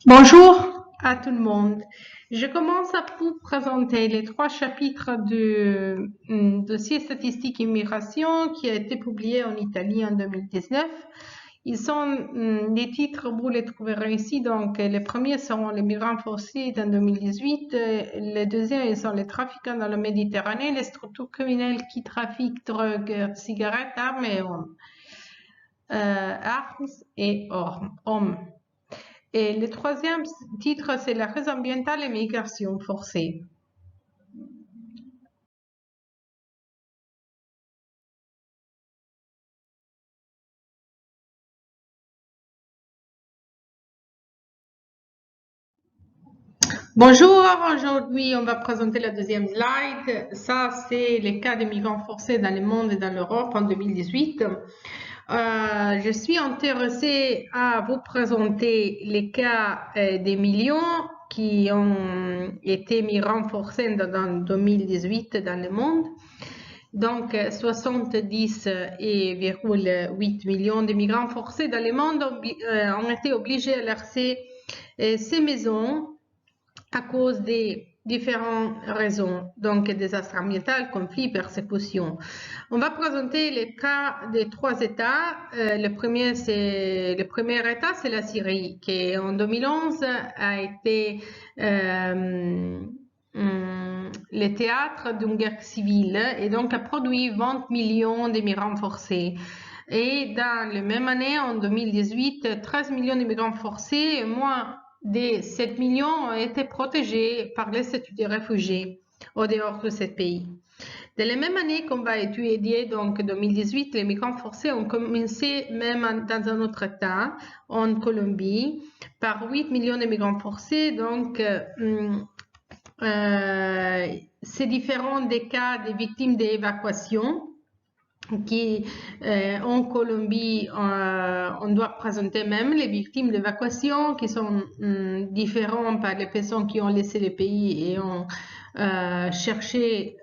Bonjour à tout le monde. Je commence à vous présenter les trois chapitres du dossier statistique immigration qui a été publié en Italie en 2019. Ils sont les titres, vous les trouverez ici. Donc, les premiers seront les migrants forcés en 2018. Les deuxièmes, ils sont les trafiquants dans la Méditerranée, les structures criminelles qui trafiquent drogue, cigarettes, armes et hommes. Hommes. Et le troisième titre, c'est la crise ambientale et migration forcée. Bonjour, aujourd'hui on va présenter la deuxième slide. Ça, c'est les cas des migrants forcés dans le monde et dans l'Europe en 2018. Je suis intéressée à vous présenter les cas des millions qui ont été migrants forcés dans 2018 dans le monde. Donc, 70,8 millions de migrants forcés dans le monde ont été obligés à laisser ces maisons à cause des différentes raisons, donc désastres ambientaux, conflits, persécutions. On va présenter les cas des trois États. Le premier État, c'est la Syrie, qui en 2011 a été le théâtre d'une guerre civile et donc a produit 20 millions de migrants forcés. Et dans la même année, en 2018, 13 millions de migrants forcés et moins de 7 millions ont été protégés par les statuts des réfugiés au dehors de ce pays. De la même année qu'on va étudier, donc 2018, les migrants forcés ont commencé même dans un autre État, en Colombie, par 8 millions de migrants forcés. Donc, c'est différent des cas des victimes d'évacuation qui en Colombie, on doit présenter même les victimes d'évacuation qui sont différentes par les personnes qui ont laissé le pays et ont cherché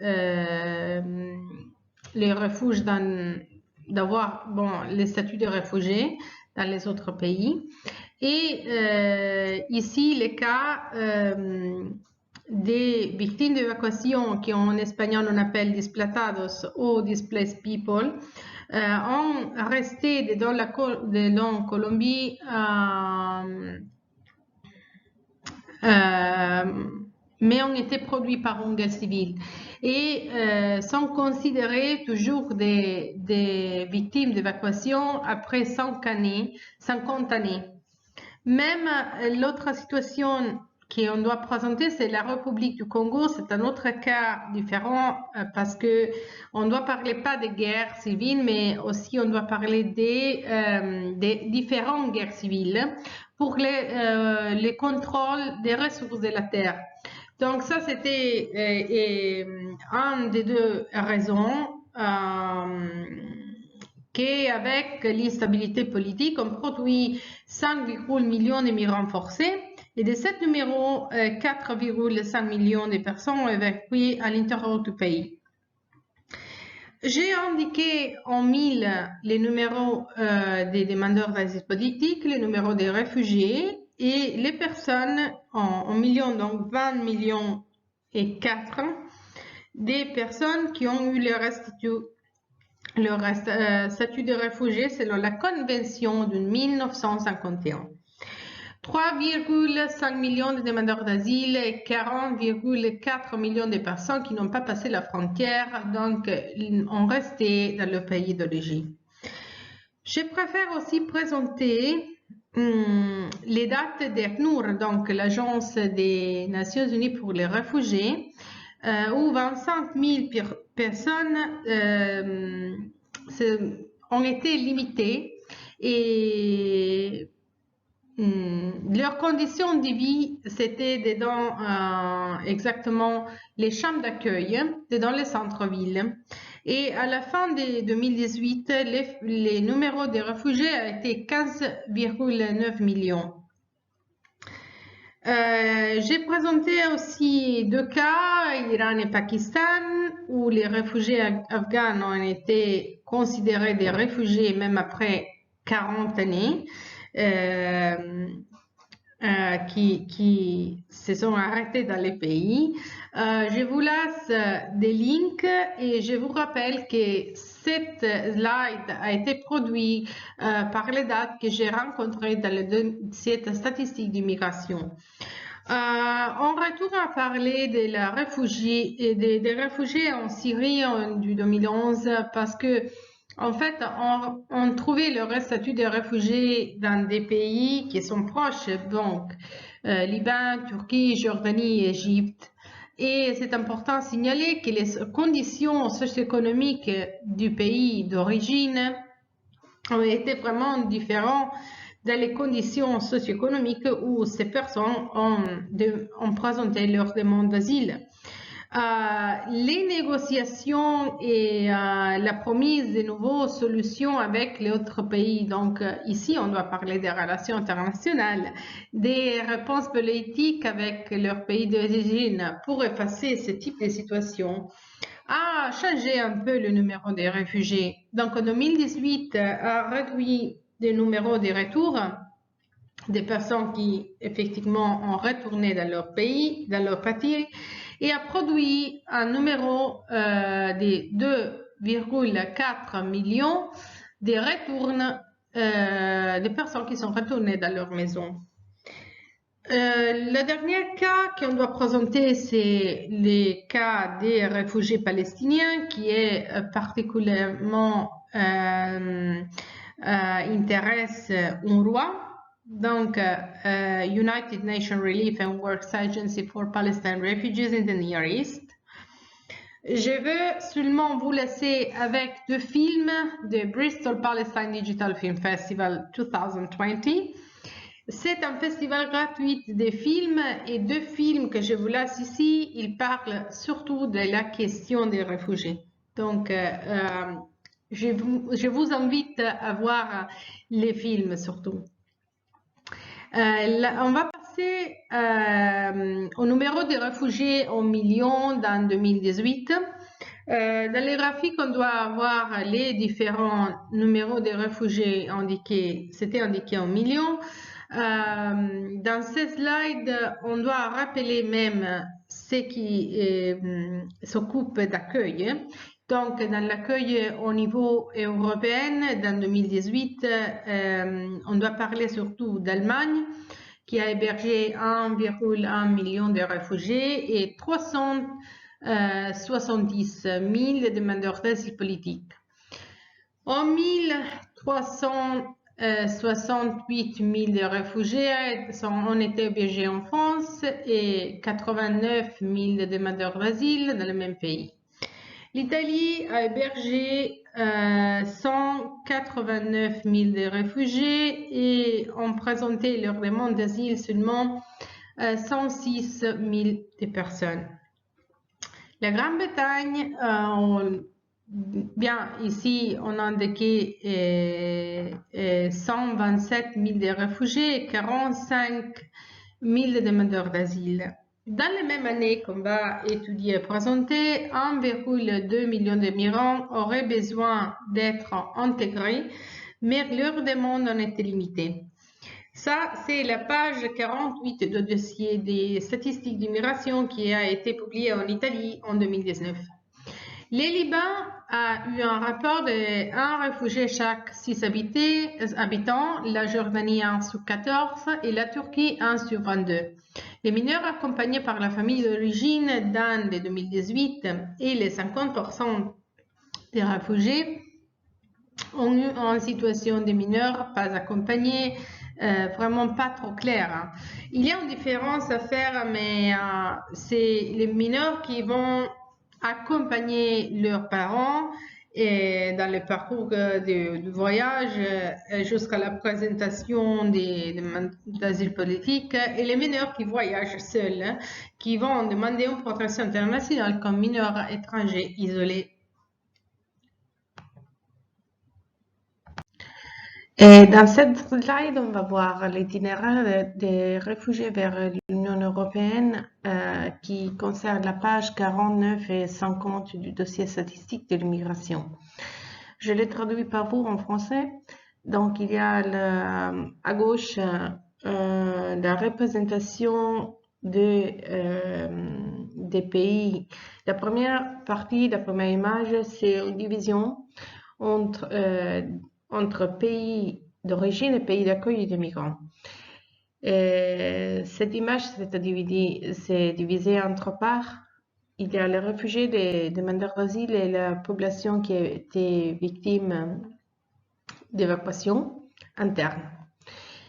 les refuges d'avoir le statut de réfugié dans les autres pays. Et ici, les cas des victimes d'évacuation, qui en espagnol on appelle displazados ou displaced people, ont resté dans la Colombie mais ont été produits par une guerre civile et sont considérés toujours des victimes d'évacuation après 50 années. Même l'autre situation qu'on doit présenter, c'est la République du Congo. C'est un autre cas différent parce que on doit parler pas de guerre civile, mais aussi on doit parler des différentes guerres civiles pour les contrôles des ressources de la terre. Donc ça, c'était une des deux raisons qu'avec l'instabilité politique, on produit 5,1 millions de migrants forcés et de cet numéro, 4,5 millions de personnes ont évacué à l'intérieur du pays. J'ai indiqué en 1000 les numéros des demandeurs d'asile politique, les numéros des réfugiés et les personnes en millions, donc 20 millions et 4 des personnes qui ont eu leur statut de réfugié selon la Convention de 1951. 3,5 millions de demandeurs d'asile et 40,4 millions de personnes qui n'ont pas passé la frontière, donc ont resté dans le pays d'origine. Je préfère aussi présenter les dates d'ACNUR, donc l'Agence des Nations Unies pour les réfugiés, où 25 000 personnes ont été limitées et leurs conditions de vie, c'était dans exactement les chambres d'accueil, dans les centres-villes. Et à la fin de 2018, les numéros des réfugiés a été 15,9 millions. J'ai présenté aussi deux cas, Iran et Pakistan, où les réfugiés afghans ont été considérés des réfugiés même après 40 années. qui se sont arrêtés dans les pays. Je vous laisse des links et je vous rappelle que cette slide a été produite par les dates que j'ai rencontrées dans le dossier statistique d'immigration. On retourne à parler des réfugiés, des réfugiés en Syrie en 2011 parce que en fait, on trouvait leur statut de réfugiés dans des pays qui sont proches, donc Liban, Turquie, Jordanie, Égypte. Et c'est important de signaler que les conditions socio-économiques du pays d'origine ont été vraiment différentes dans les conditions socio-économiques où ces personnes ont présenté leur demande d'asile. Les négociations et la promise de nouvelles solutions avec les autres pays. Donc ici, on doit parler des relations internationales, des réponses politiques avec leur pays d'origine pour effacer ce type de situation a changé un peu le numéro des réfugiés. Donc en 2018, a réduit le numéro de retours des personnes qui effectivement ont retourné dans leur pays, dans leur patrie, et a produit un numéro de 2,4 millions de retours de personnes qui sont retournées dans leur maison. Le dernier cas qu'on doit présenter, c'est le cas des réfugiés palestiniens qui est particulièrement intéresse UNRWA. Donc, United Nations Relief and Works Agency for Palestine Refugees in the Near East. Je veux seulement vous laisser avec deux films de Bristol Palestine Digital Film Festival 2020. C'est un festival gratuit des films et deux films que je vous laisse ici, ils parlent surtout de la question des réfugiés. Donc, je vous invite à voir les films surtout. On va passer au numéro de réfugiés en millions dans 2018. Dans les graphiques, on doit avoir les différents numéros de réfugiés indiqués. C'était indiqué en millions. Dans cette slide, on doit rappeler même ceux qui s'occupent d'accueil. Donc, dans l'accueil au niveau européen, dans 2018, on doit parler surtout d'Allemagne, qui a hébergé 1,1 million de réfugiés et 370 000 demandeurs d'asile politique. En 1368 000 de réfugiés ont été hébergés en France et 89 000 demandeurs d'asile dans le même pays. L'Italie a hébergé 189 000 de réfugiés et ont présenté leur demande d'asile seulement 106 000 de personnes. La Grande-Bretagne, bien ici on a indiqué 127 000 de réfugiés et 45 000 de demandeurs d'asile. Dans la même année qu'on va étudier et présenter, 1,2 million de migrants auraient besoin d'être intégrés, mais leurs demandes ont été limitées. Ça, c'est la page 48 du dossier des statistiques d'immigration qui a été publié en Italie en 2019. Le Liban a eu un rapport de 1 réfugié chaque 6 habitants, la Jordanie 1 sur 14 et la Turquie 1 sur 22. Les mineurs accompagnés par la famille d'origine dans les 2018 et les 50% des réfugiés ont eu en situation de mineurs pas accompagnés, vraiment pas trop clair. Il y a une différence à faire, mais c'est les mineurs qui vont accompagner leurs parents et dans le parcours du voyage jusqu'à la présentation des demandes d'asile politique et les mineurs qui voyagent seuls, qui vont demander une protection internationale comme mineurs étrangers isolés. Et dans cette slide, on va voir l'itinéraire des réfugiés vers l'Union européenne qui concerne la page 49 et 50 du dossier statistique de l'immigration. Je l'ai traduit par vous en français. Donc, il y a à gauche la représentation des pays. La première partie, la première image, c'est une division entre, entre pays d'origine et pays d'accueil des migrants. Cette image c'est divisé en trois parts. Il y a les réfugiés, les demandeurs d'asile et la population qui a été victime d'évacuation interne.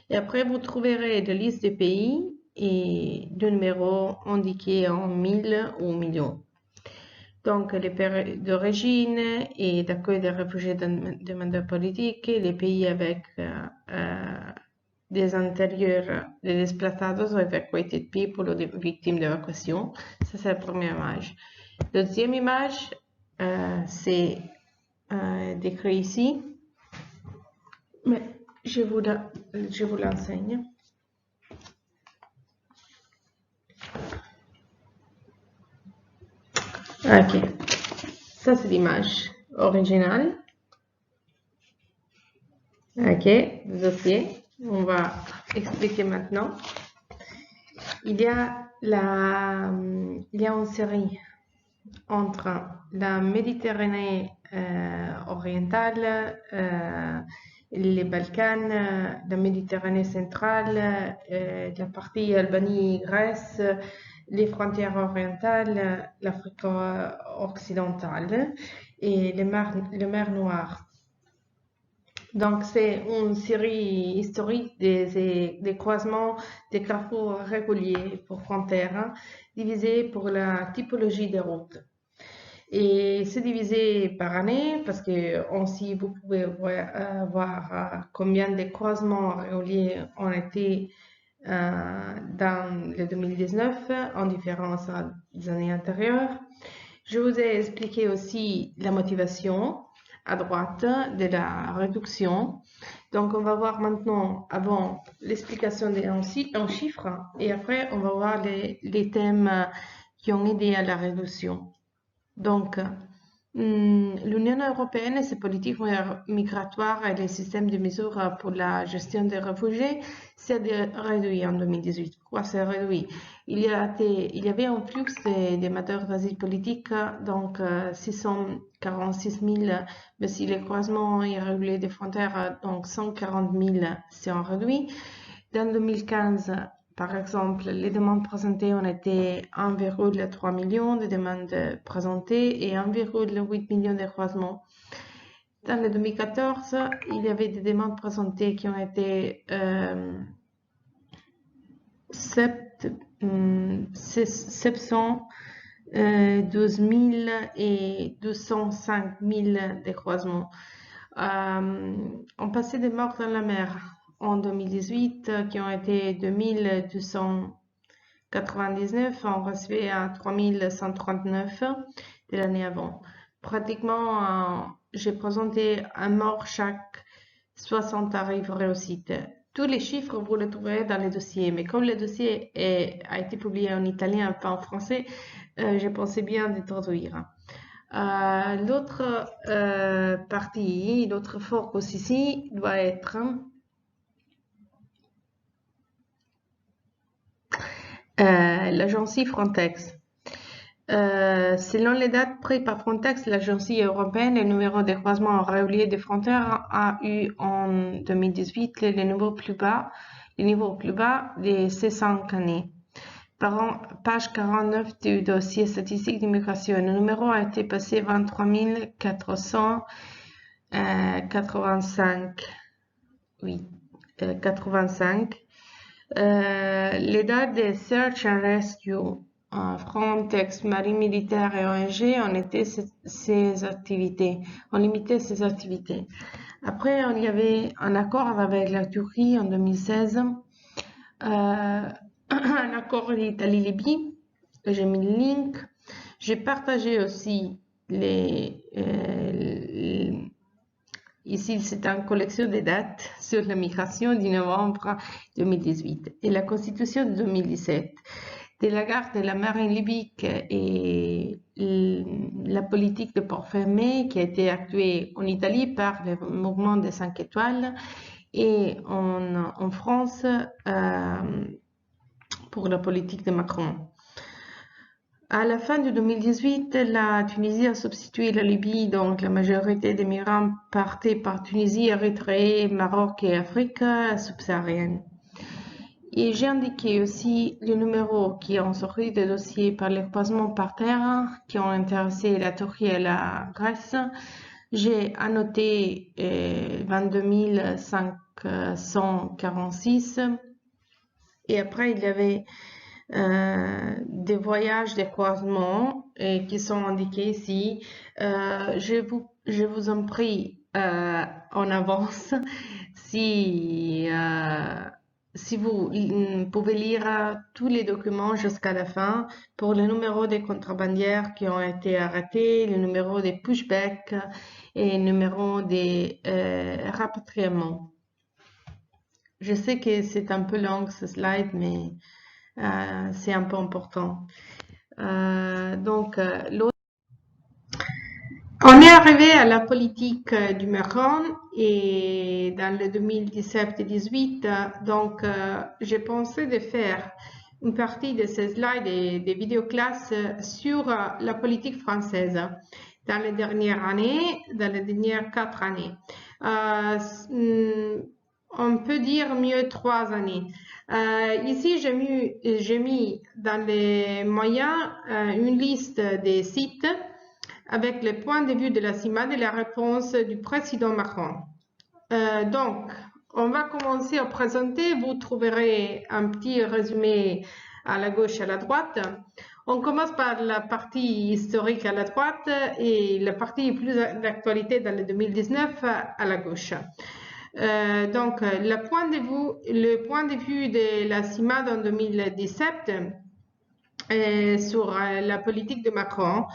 Et après, vous trouverez des listes de pays et de numéros indiqués en 1000 ou millions. Donc, les pays d'origine et d'accueil des réfugiés demandeurs politiques, les pays avec des intérieurs des déplaçados ou evacuated people ou des victimes d'évacuation. Ça, c'est la première image. La deuxième image, c'est décrit ici. Mais je vous l'enseigne. Ok, ça c'est l'image originale. Ok, le dossier. On va expliquer maintenant. Il y a une série entre la Méditerranée orientale, les Balkans, la Méditerranée centrale, la partie Albanie-Grèce, les frontières orientales, l'Afrique occidentale et les mers Noires. Donc, c'est une série historique des croisements, des carrefours réguliers pour frontières, divisés pour la typologie des routes. Et c'est divisé par année parce que aussi vous pouvez voir combien de croisements réguliers ont été dans le 2019 en différence des années antérieures. Je vous ai expliqué aussi la motivation à droite de la réduction. Donc, on va voir maintenant, avant l'explication en chiffres, et après, on va voir les thèmes qui ont aidé à la réduction. Donc, l'Union européenne et ses politiques migratoires et les systèmes de mesures pour la gestion des réfugiés s'est réduit en 2018. Pourquoi s'est réduit? Il y avait un flux de demandeurs d'asile politique, donc 646 000, mais si les croisements irréguliers des frontières, donc 140 000 s'est réduit. Dans 2015, par exemple, les demandes présentées ont été 1,3 million de demandes présentées et 1,8 million de croisements. Dans le 2014, il y avait des demandes présentées qui ont été 712 000 et 205 000 de croisements. On passait des morts dans la mer en 2018 qui ont été 2299, on recevait à 3139 de l'année avant. Pratiquement, j'ai présenté un mort chaque 60 arrivées réussites. Tous les chiffres, vous les trouverez dans les dossiers, mais comme le dossier a été publié en italien, pas en français, j'ai pensé bien de traduire. L'autre partie, l'autre focus ici doit être l'agence Frontex. Selon les dates prises par Frontex, l'agence européenne, le numéro de croisements réguliers des frontières a eu en 2018 le niveau plus bas de ces 5 années. Page 49 du dossier statistique d'immigration, le numéro a été passé 23 485. Oui, 85. Les dates de Search and Rescue, Frontex, Marine militaire et ONG ont limité ces activités. Après, il y avait un accord avec la Turquie en 2016, un accord d'Italie-Libye, j'ai mis le link. J'ai partagé aussi ici, c'est une collection de dates sur la migration du novembre 2018 et la Constitution de 2017, de la garde de la marine libyque et la politique de port fermé qui a été actuée en Italie par le mouvement des 5 étoiles et en France pour la politique de Macron. À la fin de 2018, la Tunisie a substitué la Libye, donc la majorité des migrants partaient par Tunisie, Érythrée, Maroc et Afrique subsaharienne. Et j'ai indiqué aussi les numéros qui ont sorti des dossiers par les repassements par terre qui ont intéressé la Turquie et la Grèce. J'ai annoté 22 546 et après il y avait des voyages, des croisements qui sont indiqués ici. Je vous en prie en avance si vous pouvez lire tous les documents jusqu'à la fin pour le numéro des contrebandières qui ont été arrêtés, le numéro des pushbacks et le numéro des rapatriements. Je sais que c'est un peu long ce slide, mais c'est un peu important. On est arrivé à la politique du Macron et dans le 2017-18, donc j'ai pensé de faire une partie de ces slides et des vidéoclasses sur la politique française dans les dernières années, dans les dernières 4 années. On peut dire mieux 3 années. Ici, j'ai mis dans les moyens une liste des sites avec le point de vue de la CIMAD et la réponse du président Macron. Donc, on va commencer à présenter. Vous trouverez un petit résumé à la gauche et à la droite. On commence par la partie historique à la droite et la partie plus d'actualité dans le 2019 à la gauche. Donc, le point de vue de la CIMAD en 2017 sur la politique de Macron.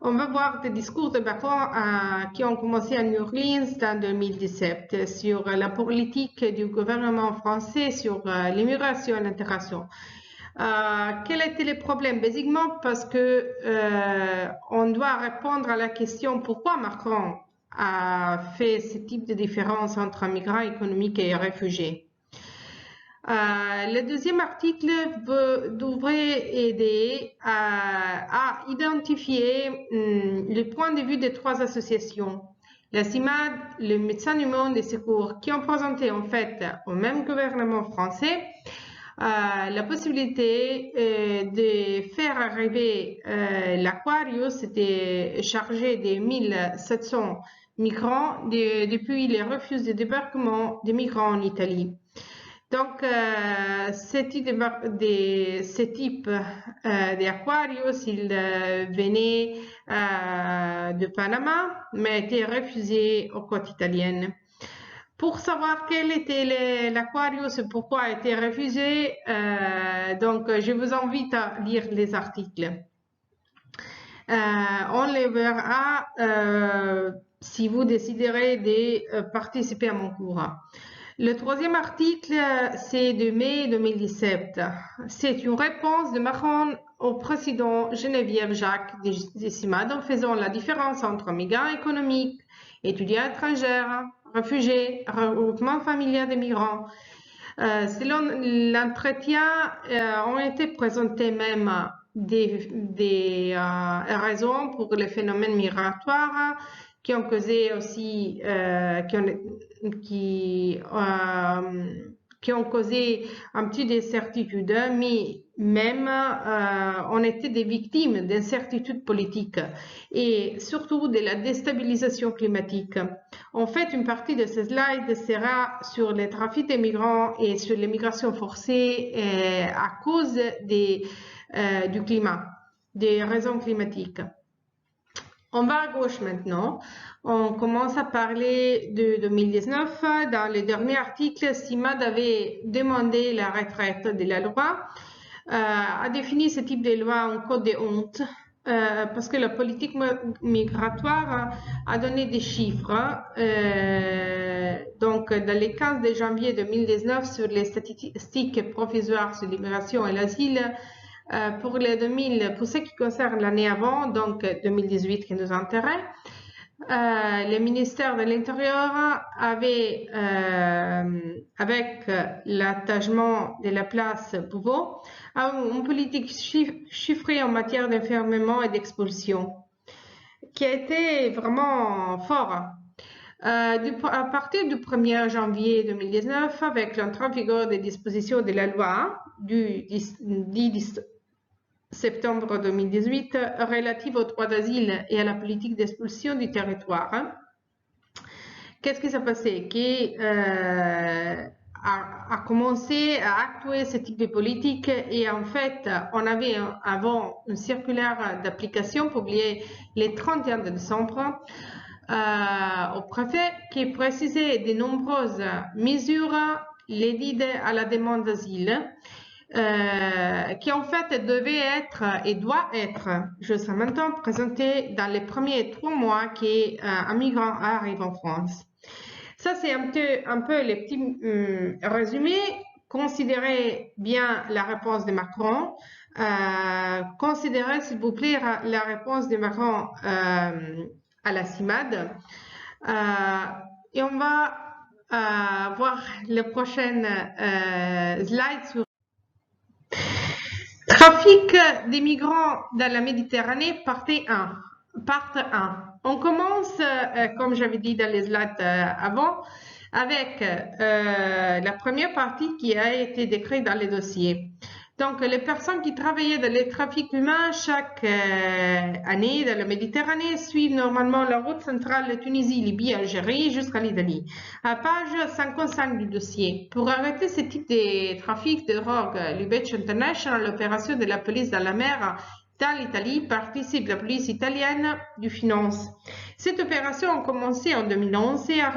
On va voir des discours de Macron qui ont commencé à New Orleans en 2017 sur la politique du gouvernement français sur l'immigration et l'intégration. Quel était le problème? Basiquement parce que on doit répondre à la question pourquoi Macron a fait ce type de différence entre migrants économiques et réfugiés. Le deuxième article devrait aider à identifier le point de vue des 3 associations. La CIMAD, le Médecins du Monde et Secours, qui ont présenté en fait au même gouvernement français la possibilité de faire arriver l'Aquarius, c'était chargé de 1700 migrants depuis les refus de débarquement des migrants en Italie. Donc, ce type d'Aquarius, il venait de Panama, mais était refusé aux côtes italiennes. Pour savoir quel était l'Aquarius et pourquoi a été refusé, donc je vous invite à lire les articles. On les verra si vous déciderez de participer à mon cours. Le troisième article, c'est de mai 2017. C'est une réponse de Macron au président Geneviève Jacques de CIMAD en faisant la différence entre migrants économiques, étudiants étrangers, réfugiés, regroupement familial des migrants. Selon l'entretien, ont été présentées même des raisons pour les phénomènes migratoires qui ont causé aussi, qui ont causé un petit d'incertitude, mais même on était des victimes d'incertitudes politiques et surtout de la déstabilisation climatique. En fait, une partie de ces slides sera sur les trafics des migrants et sur l'immigration forcée à cause du climat, des raisons climatiques. On va à gauche maintenant. On commence à parler de 2019. Dans le dernier article, CIMAD avait demandé la retraite de la loi, a défini ce type de loi en code de honte, parce que la politique migratoire a donné des chiffres. Donc, dans les 15 de janvier 2019, sur les statistiques provisoires sur l'immigration et l'asile, pour ce qui concerne l'année avant, donc 2018 qui nous intéresse, Le ministère de l'Intérieur avait, avec l'attachement de la place Beauvau, une politique chiffrée en matière d'enfermement et d'expulsion, qui a été vraiment fort. À partir du 1er janvier 2019, avec l'entrée en vigueur des dispositions de la loi du 10 septembre 2018 relative au droit d'asile et à la politique d'expulsion du territoire, qu'est-ce qui s'est passé? Qui a commencé à actuer ce type de politique et en fait, on avait avant une circulaire d'application publiée le 31 décembre au préfet qui précisait de nombreuses mesures liées à la demande d'asile qui en fait devait être et doit être jusqu'à maintenant présenté dans les premiers 3 mois qu'un migrant arrive en France. Ça, c'est un peu les petits résumés. Considérez bien la réponse de Macron. Considérez, s'il vous plaît, la réponse de Macron à la CIMAD. Et on va voir les prochaines slides sur trafic des migrants dans la Méditerranée, partie 1. On commence, comme j'avais dit dans les slides avant, avec la première partie qui a été décrite dans les dossiers. Donc, les personnes qui travaillaient dans les trafics humains chaque année dans la Méditerranée suivent normalement la route centrale Tunisie, Libye, Algérie jusqu'à l'Italie. À page 55 du dossier. Pour arrêter ce type de trafic de drogue, l'UBEC International, l'opération de la police dans la mer dans l'Italie, participe la police italienne du finance. Cette opération a commencé en 2011 et a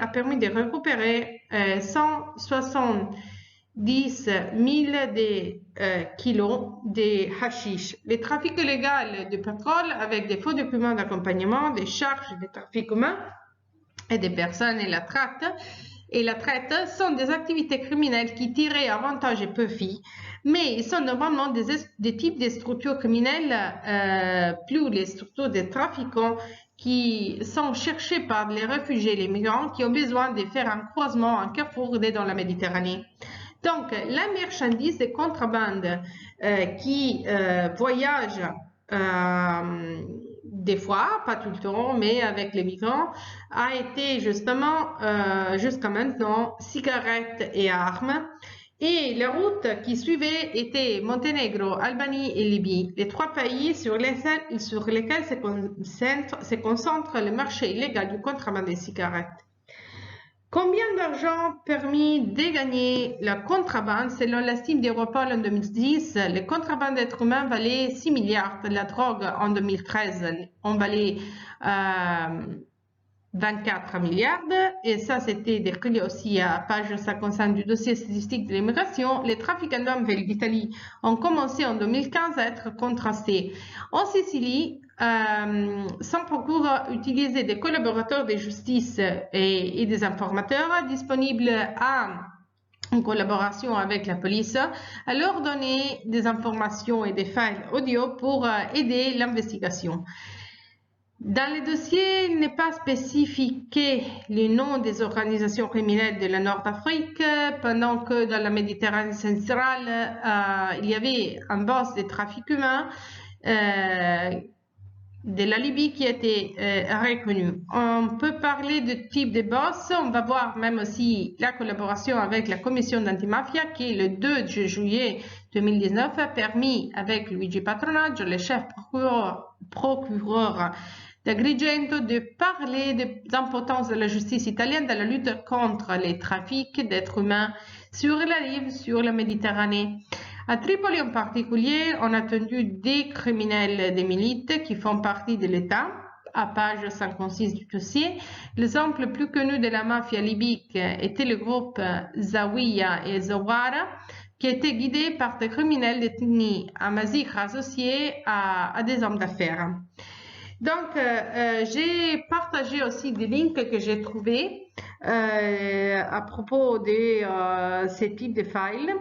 permis de récupérer 170 000 kilos de hashish. Le trafic illégal de pétrole avec des faux documents d'accompagnement, des charges de trafic humain et des personnes et la traite sont des activités criminelles qui tirent avantage et profit, mais ils sont normalement des types de structures criminelles, plus les structures de trafiquants qui sont cherchées par les réfugiés et les migrants qui ont besoin de faire un croisement, un carrefour dans la Méditerranée. Donc, la marchandise de contrebande qui voyage des fois, pas tout le temps, mais avec les migrants, a été justement, jusqu'à maintenant, cigarettes et armes. Et la route qui suivait était Monténégro, Albanie et Libye, les 3 pays sur lesquels se concentre le marché illégal du contrebande des cigarettes. Combien d'argent permis de gagner la contrebande? Selon l'estime d'Europol en 2010, le contrebande d'êtres humains valait 6 milliards. La drogue en 2013 en valait 24 milliards. Et ça, c'était décrit aussi à page 55 du dossier statistique de l'immigration. Les trafiquants d'hommes vers l'Italie ont commencé en 2015 à être contrastés. En Sicile, sans procure utiliser des collaborateurs de justice et des informateurs disponibles en collaboration avec la police, à leur donner des informations et des files audio pour aider l'investigation. Dans le dossier, il n'est pas spécifié le nom des organisations criminelles de la Nord-Afrique, pendant que dans la Méditerranée centrale, il y avait un boss de trafic humain de la Libye qui était reconnu. On peut parler de type de boss, on va voir même aussi la collaboration avec la commission d'antimafia qui, le 2 juillet 2019, a permis avec Luigi Patronaggio, le chef procureur d'Agrigento, de parler des importances de la justice italienne dans la lutte contre les trafics d'êtres humains sur la rive, sur la Méditerranée. À Tripoli en particulier, on a tenu des criminels des milites qui font partie de l'État, à page 56 du dossier. L'exemple le plus connu de la mafia libyque était le groupe Zawiya et Zawara, qui était guidé par des criminels détenus à Mazig associés à des hommes d'affaires. Donc, j'ai partagé aussi des links que j'ai trouvés à propos de ces types de files.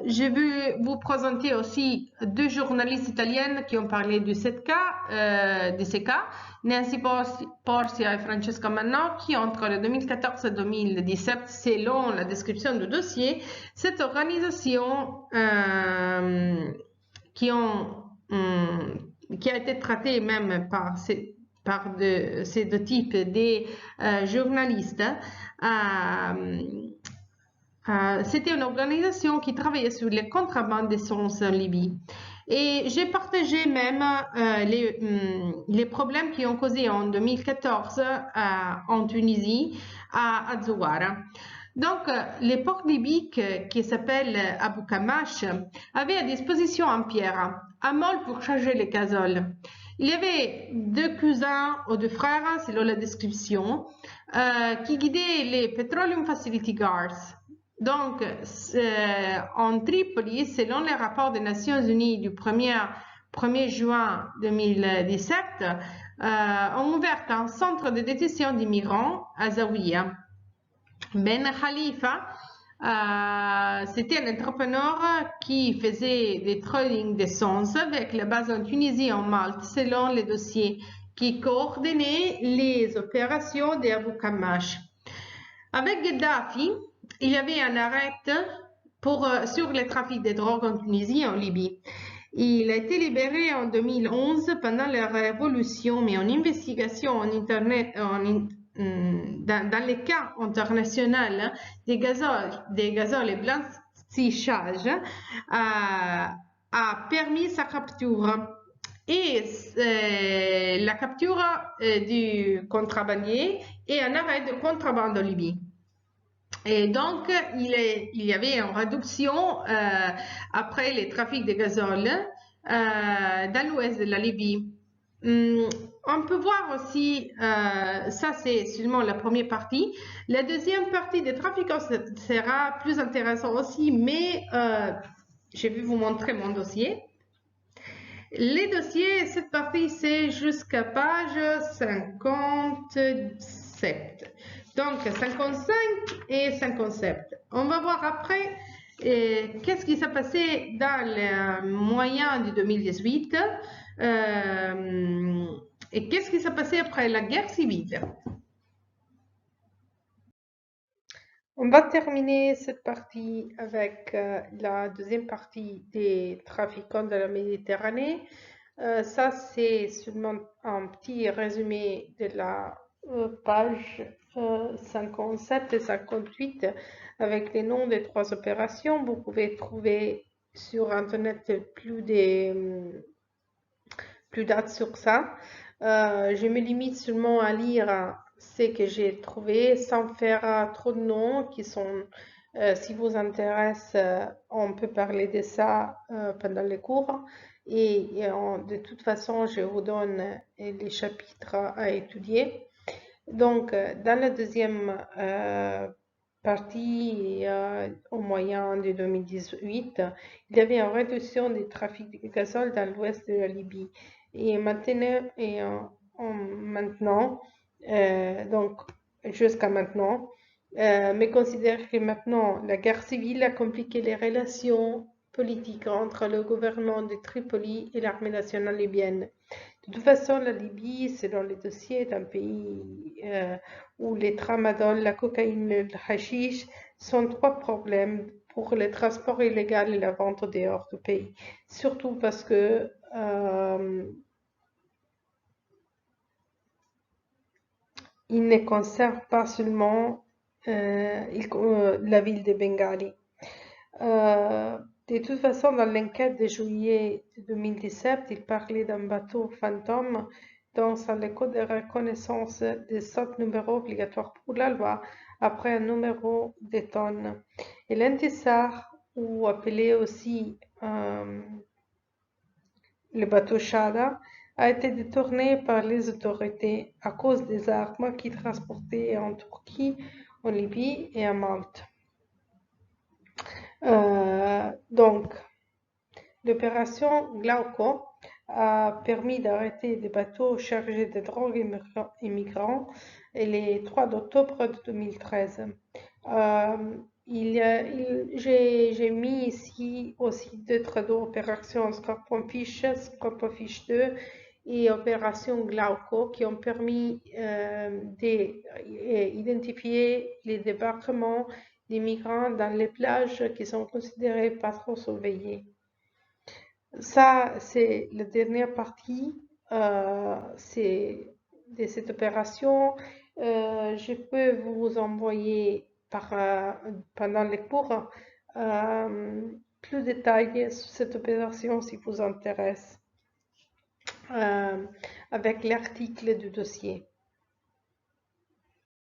je veux vous présenter aussi deux journalistes italiennes qui ont parlé de ces cas, Nancy Porcia et Francesca Manno, qui entre le 2014 et 2017, selon la description du dossier, cette organisation qui a été traitée même par ces deux types de journalistes, c'était une organisation qui travaillait sur les contrebandes d'essence en Libye. Et j'ai partagé même les problèmes qui ont causé en 2014 en Tunisie, à Zouara. Donc, les ports libyques qui s'appellent Abu Kamash avaient à disposition un pierre, un mol pour charger les gazoles. Il y avait deux cousins ou deux frères, selon la description, qui guidaient les Petroleum Facility Guards. Donc, en Tripoli, selon les rapports des Nations Unies du 1er juin 2017, ont ouvert un centre de détention d'immigrants à Zawiya. Ben Khalifa, c'était un entrepreneur qui faisait des trading d'essence avec la base en Tunisie et en Malte, selon les dossiers qui coordonnaient les opérations d'Abu Kamash. Avec Gheddafi, il y avait un arrêt sur le trafic de drogue en Tunisie et en Libye. Il a été libéré en 2011 pendant la révolution, mais en investigation en Internet, dans les cas internationaux des gazoles et blanchissage, a permis sa capture. Et la capture du contrebandier et un arrêt de contrebande en Libye. Et donc, il y avait une réduction après les trafics de gazole dans l'ouest de la Libye. On peut voir aussi, ça c'est seulement la première partie. La deuxième partie des trafiquants sera plus intéressant aussi, mais je vais vous montrer mon dossier. Les dossiers, cette partie, c'est jusqu'à page 57. Donc, 55 et 57. On va voir après qu'est-ce qui s'est passé dans le moyen de 2018 et qu'est-ce qui s'est passé après la guerre civile. On va terminer cette partie avec la deuxième partie des trafiquants de la Méditerranée. Ça, c'est seulement un petit résumé de la page 57 et 58 avec les noms des trois opérations. Vous pouvez trouver sur Internet plus dates sur ça. Je me limite seulement à lire ce que j'ai trouvé sans faire trop de noms qui sont, si vous intéresse, on peut parler de ça pendant les cours. Et de toute façon, je vous donne les chapitres à étudier. Donc, dans la deuxième partie, au moyen de 2018, il y avait une réduction du trafic de gazole dans l'ouest de la Libye. Et maintenant, donc jusqu'à maintenant, mais considère que maintenant la guerre civile a compliqué les relations politiques entre le gouvernement de Tripoli et l'armée nationale libyenne. De toute façon, la Libye, selon les dossiers, est un pays où les tramadol, la cocaïne et le hashish sont trois problèmes pour le transport illégal et la vente dehors du pays. Surtout parce que il ne concerne pas seulement la ville de Bengali. De toute façon, dans l'enquête de juillet 2017, il parlait d'un bateau fantôme dans le code de reconnaissance des 7 numéros obligatoires pour la loi après un numéro de tonnes. Et l'Intisar, ou appelé aussi le bateau Shada, a été détourné par les autorités à cause des armes qu'il transportait en Turquie, en Libye et à Malte. Donc, l'opération Glauco a permis d'arrêter des bateaux chargés de drogue immigrants le 3 octobre 2013. J'ai mis ici aussi d'autres opérations Scorpion-Fish, Scorpion-Fish 2 et opération Glauco qui ont permis d'identifier les débarquements des migrants dans les plages qui sont considérées pas trop surveillées. Ça, c'est la dernière partie de cette opération. Je peux vous envoyer pendant les cours plus de détails sur cette opération si vous intéresse avec l'article du dossier.